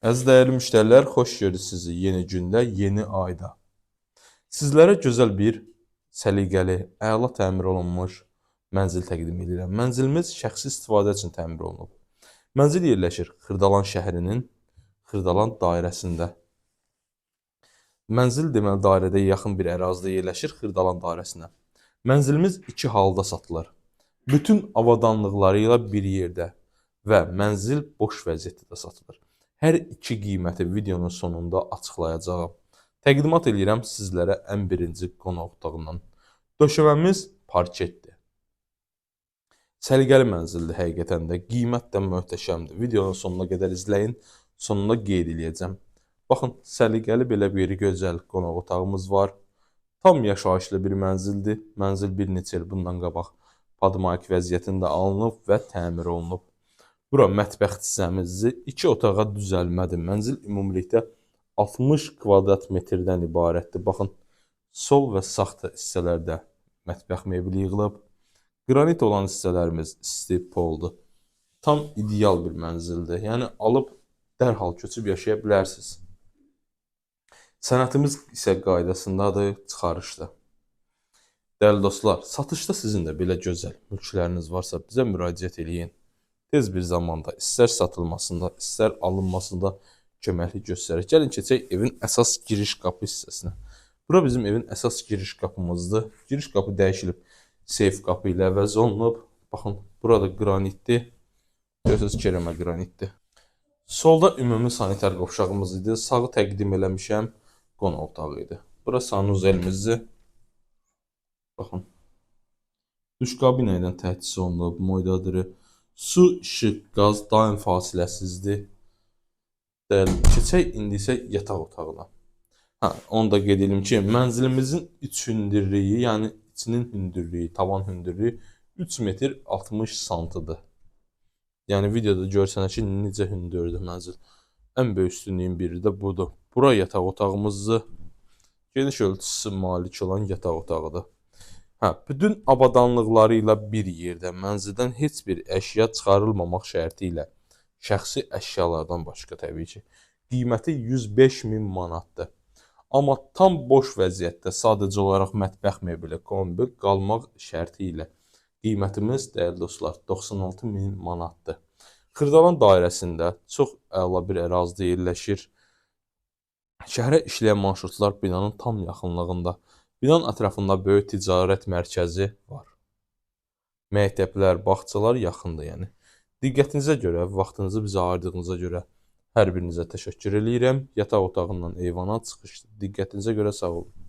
Əziz dəyərli müştərilər, xoş gördük sizi yeni gündə, yeni ayda. Sizlərə gözəl bir, səliqəli, əla təmir olunmuş mənzil təqdim edirəm. Mənzilimiz şəxsi istifadə üçün təmir olunub. Mənzil yerləşir Xırdalan şəhərinin Xırdalan dairəsində. Mənzil deməli dairədə yaxın bir ərazidə yerləşir Xırdalan dairəsinə. Mənzilimiz iki halda satılır. Bütün avadanlıqları ilə bir yerdə və mənzil boş vəziyyətdə də satılır. Hər iki qiyməti videonun sonunda açıqlayacağam. Təqdimat edirəm sizlərə ən birinci qonaq otağından. Döşəməmiz parketdir. Səliqəli mənzildir həqiqətən də. Qiymət də möhtəşəmdir. Videonun sonuna qədər izləyin. Sonunda qeyd eləyəcəm. Baxın, səliqəli belə bir gözəl qonaq otağımız var. Tam yaşayışlı bir mənzildir. Mənzil bir neçə il bundan qabaq padmaik vəziyyətində alınıb və təmir olunub. Bura mətbəx hissəmizi 2 otağa düzəlmədir. Mənzil ümumilikdə 60 kvadrat metrdən ibarətdir. Baxın, sol və sağ hissələrdə mətbəx mebeli yığılıb. Qranit olan hissələrimiz isti poldur. Tam ideal bir mənzildir. Yəni alıb dərhal köçüb yaşaya bilərsiniz. Sənətimiz isə qaydasındadır, çıxarışda. Dəyərli dostlar, satışda sizin də belə gözəl mülkləriniz varsa bizə müraciət eləyin. Tez bir zamanda istər satılmasında, istər alınmasında köməklik göstərir. Gəlin keçək evin əsas giriş qapı hissəsinə. Bura bizim evin əsas giriş qapımızdır. Giriş qapı dəyişilib seyf qapı ilə əvəz olunub. Baxın, burada qranitdir. Görürsünüz, kerəmə qranitdir. Solda ümumi sanitar qovşağımız idi. Sağı təqdim eləmişəm, qonaq otağı idi. Bura sanuzelmizdir. Baxın. Duş kabinə ilə təchiz olunub, moydadırı. Su, işıq, qaz daim fasiləsizdir. Keçək indi isə yataq otağına. Onu da qeyd edim ki, mənzilimizin iç hündürlüyü, yəni içinin hündürlüyü, tavan hündürlüyü 3 metr 60 santıdır. Yəni videoda görsənək ki, necə hündürdür mənzil. Ən böyük üstünlüyün biri də budur. Bura yataq otağımızdır. Geniş ölçüsü malik olan yataq otağıdır. Bütün avadanlıqları ilə bir yerdə mənzildən heç bir əşya çıxarılmamaq şərti ilə, şəxsi əşyalardan başqa təbii ki, qiyməti 105.000 manatdır. Amma tam boş vəziyyətdə sadəcə olaraq mətbəx mebeli, kombi qalmaq şərti ilə qiymətimiz, dəyərli dostlar, 96.000 manatdır. Xırdalan dairəsində çox əla bir ərazidə yerləşir. Şəhərə işləyən marşrutlar binanın tam yaxınlığında. Binanın ətrafında böyük ticarət mərkəzi var. Məktəblər, bağçalar yaxındır, yəni. Diqqətinizə görə, vaxtınızı bizə ayırdığınıza görə hər birinizə təşəkkür eləyirəm. Yataq otağından eyvana çıxışdır. Diqqətinizə görə sağ olun.